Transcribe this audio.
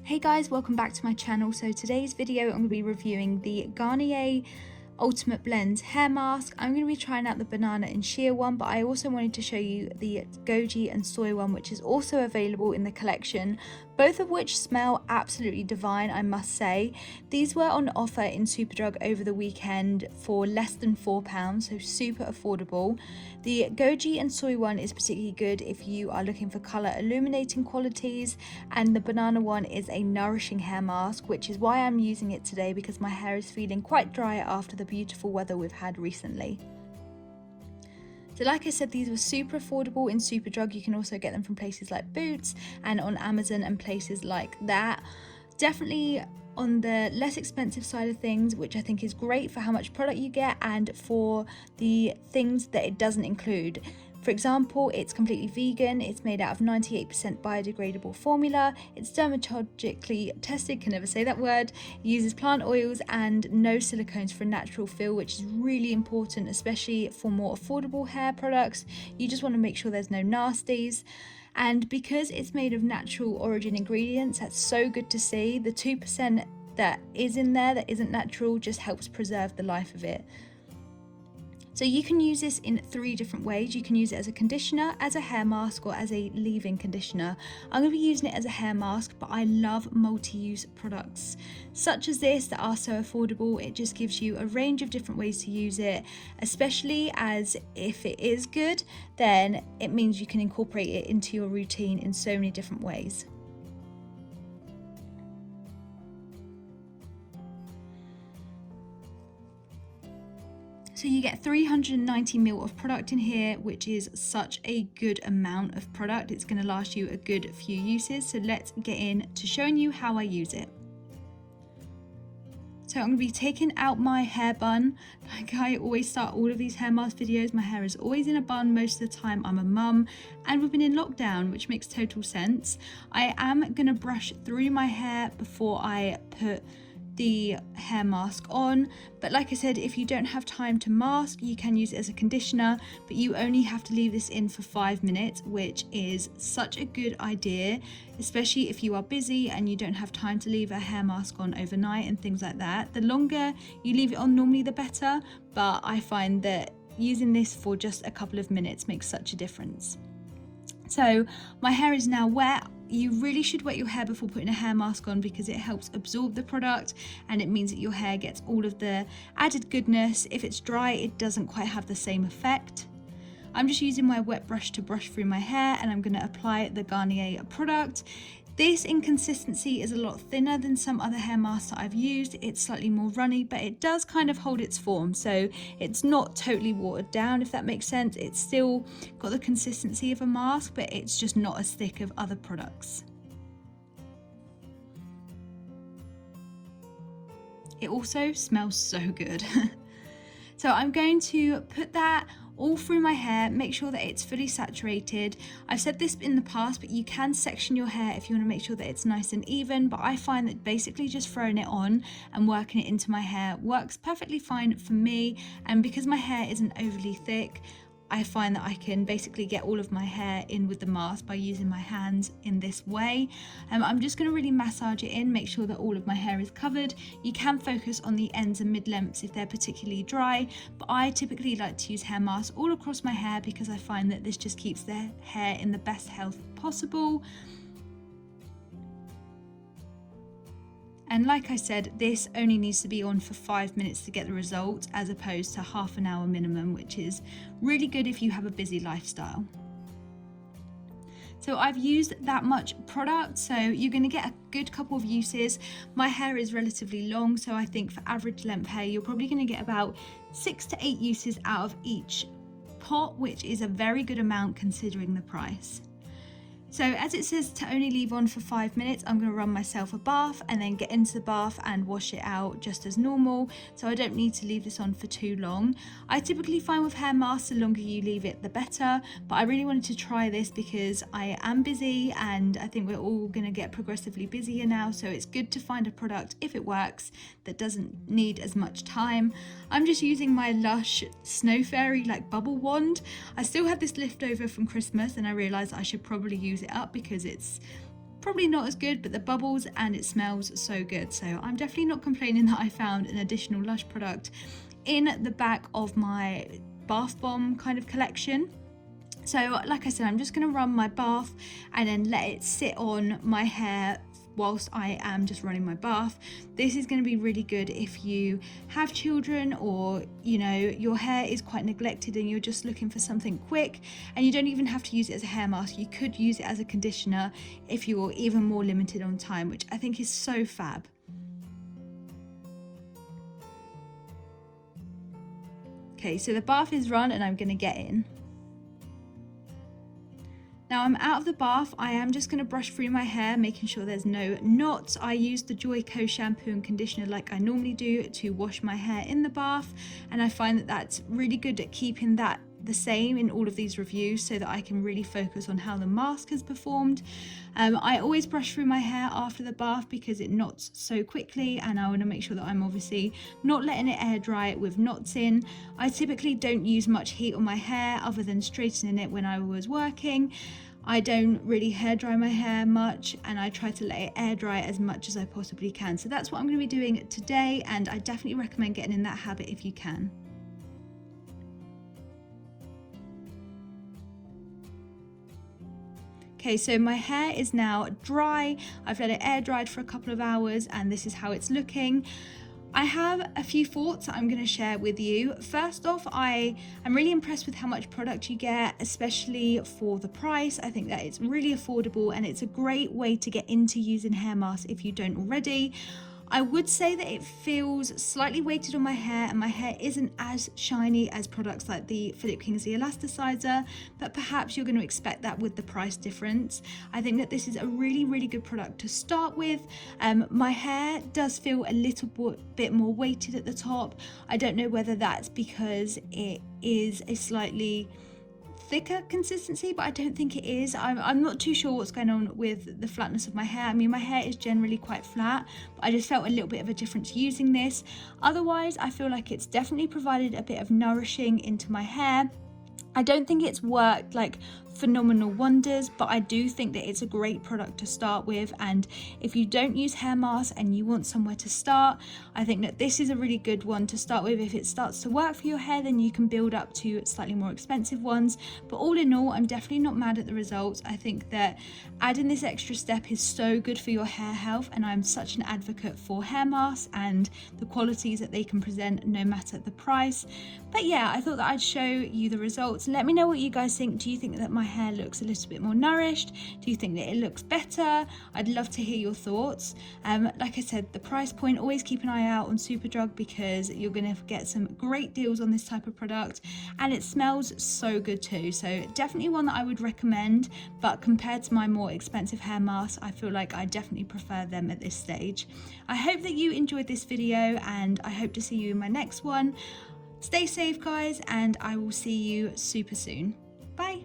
Hey guys, welcome back to my channel. So today's video I'm going to be reviewing the Garnier Ultimate Blends hair mask. I'm going to be trying out the banana and shea one, but I also wanted to show you the goji and soy one, which is also available in the collection, both of which smell absolutely divine, I must say. These were on offer in Superdrug over the weekend for less than £4, so super affordable. The goji and soy one is particularly good if you are looking for colour illuminating qualities, and the banana one is a nourishing hair mask, which is why I'm using it today, because my hair is feeling quite dry after the beautiful weather we've had recently. So like I said, these were super affordable in Superdrug. You can also get them from places like Boots and on Amazon and places like that. Definitely on the less expensive side of things, which I think is great for how much product you get and for the things that it doesn't include. For example, it's completely vegan, it's made out of 98% biodegradable formula, it's dermatologically tested, can never say that word, it uses plant oils and no silicones for a natural feel, which is really important, especially for more affordable hair products. You just want to make sure there's no nasties. And because it's made of natural origin ingredients, that's so good to see. The 2% that is in there that isn't natural just helps preserve the life of it. So you can use this in 3 different ways. You can use it as a conditioner, as a hair mask, or as a leave-in conditioner. I'm going to be using it as a hair mask, but I love multi-use products such as this that are so affordable. It just gives you a range of different ways to use it, especially as if it is good, then it means you can incorporate it into your routine in so many different ways. So you get 390 ml of product in here, which is such a good amount of product. It's going to last you a good few uses. So let's get into showing you how I use it. So I'm going to be taking out my hair bun. Like I always start all of these hair mask videos, my hair is always in a bun most of the time. I'm a mum and we've been in lockdown, which makes total sense. I am going to brush through my hair before I put the hair mask on, but like I said, if you don't have time to mask, you can use it as a conditioner, but you only have to leave this in for 5 minutes, which is such a good idea, especially if you are busy and you don't have time to leave a hair mask on overnight and things like that. The longer you leave it on normally the better, but I find that using this for just a couple of minutes makes such a difference. So my hair is now wet. You really should wet your hair before putting a hair mask on because it helps absorb the product and it means that your hair gets all of the added goodness. If it's dry, it doesn't quite have the same effect. I'm just using my wet brush to brush through my hair and I'm going to apply the Garnier product. This in consistency is a lot thinner than some other hair masks that I've used. It's slightly more runny, but it does kind of hold its form. So it's not totally watered down, if that makes sense. It's still got the consistency of a mask, but it's just not as thick as other products. It also smells so good. So I'm going to put that all through my hair, make sure that it's fully saturated. I've said this in the past, but you can section your hair if you want to make sure that it's nice and even, but I find that basically just throwing it on and working it into my hair works perfectly fine for me. And because my hair isn't overly thick, I find that I can basically get all of my hair in with the mask by using my hands in this way. I'm just going to really massage it in, make sure that all of my hair is covered. You can focus on the ends and mid-lengths if they're particularly dry, but I typically like to use hair masks all across my hair because I find that this just keeps the hair in the best health possible. And like I said, this only needs to be on for 5 minutes to get the result, as opposed to half an hour minimum, which is really good if you have a busy lifestyle. So I've used that much product, so you're going to get a good couple of uses. My hair is relatively long, so I think for average length hair, you're probably going to get about 6 to 8 uses out of each pot, which is a very good amount considering the price. So as it says to only leave on for 5 minutes, I'm going to run myself a bath and then get into the bath and wash it out just as normal, so I don't need to leave this on for too long. I typically find with hair masks, the longer you leave it the better, but I really wanted to try this because I am busy and I think we're all going to get progressively busier now, so it's good to find a product, if it works, that doesn't need as much time. I'm just using my Lush Snow Fairy like bubble wand. I still had this left over from Christmas and I realised I should probably use it up because it's probably not as good, but the bubbles and it smells so good. So I'm definitely not complaining that I found an additional Lush product in the back of my bath bomb kind of collection. So like I said, I'm just going to run my bath and then let it sit on my hair whilst I am just running my bath. This is going to be really good if you have children, or you know, your hair is quite neglected and you're just looking for something quick, and you don't even have to use it as a hair mask. You could use it as a conditioner if you're even more limited on time, which I think is so fab. Okay, so the bath is run and I'm going to get in. Now I'm out of the bath. I am just going to brush through my hair, making sure there's no knots. I use the Joico shampoo and conditioner like I normally do to wash my hair in the bath, and I find that that's really good at keeping that the same in all of these reviews, so that I can really focus on how the mask has performed. I always brush through my hair after the bath because it knots so quickly, and I want to make sure that I'm obviously not letting it air dry with knots in. I typically don't use much heat on my hair other than straightening it when I was working. I don't really hair dry my hair much, and I try to let it air dry as much as I possibly can. So that's what I'm going to be doing today, and I definitely recommend getting in that habit if you can. Okay, so my hair is now dry. I've let it air dried for a couple of hours and this is how it's looking. I have a few thoughts that I'm going to share with you. First off, I am really impressed with how much product you get, especially for the price. I think that it's really affordable and it's a great way to get into using hair masks if you don't already. I would say that it feels slightly weighted on my hair, and my hair isn't as shiny as products like the Philip Kingsley Elasticizer, but perhaps you're going to expect that with the price difference. I think that this is a really, really good product to start with. My hair does feel a little bit more weighted at the top. I don't know whether that's because it is a slightly thicker consistency, but I don't think it is. I'm not too sure what's going on with the flatness of my hair. I mean, my hair is generally quite flat, but I just felt a little bit of a difference using this. Otherwise, I feel like it's definitely provided a bit of nourishing into my hair. I don't think it's worked like phenomenal wonders, but I do think that it's a great product to start with, and if you don't use hair masks and you want somewhere to start, I think that this is a really good one to start with. If it starts to work for your hair, then you can build up to slightly more expensive ones, but all in all, I'm definitely not mad at the results. I think that adding this extra step is so good for your hair health, and I'm such an advocate for hair masks and the qualities that they can present no matter the price. But yeah, I thought that I'd show you the results. Let me know what you guys think. Do you think that my hair looks a little bit more nourished? Do you think that it looks better? I'd love to hear your thoughts. Like I said, the price point, always keep an eye out on Superdrug because you're going to get some great deals on this type of product, and it smells so good too. So definitely one that I would recommend, but compared to my more expensive hair masks, I feel like I definitely prefer them at this stage. I hope that you enjoyed this video, and I hope to see you in my next one. Stay safe, guys, and I will see you super soon. Bye.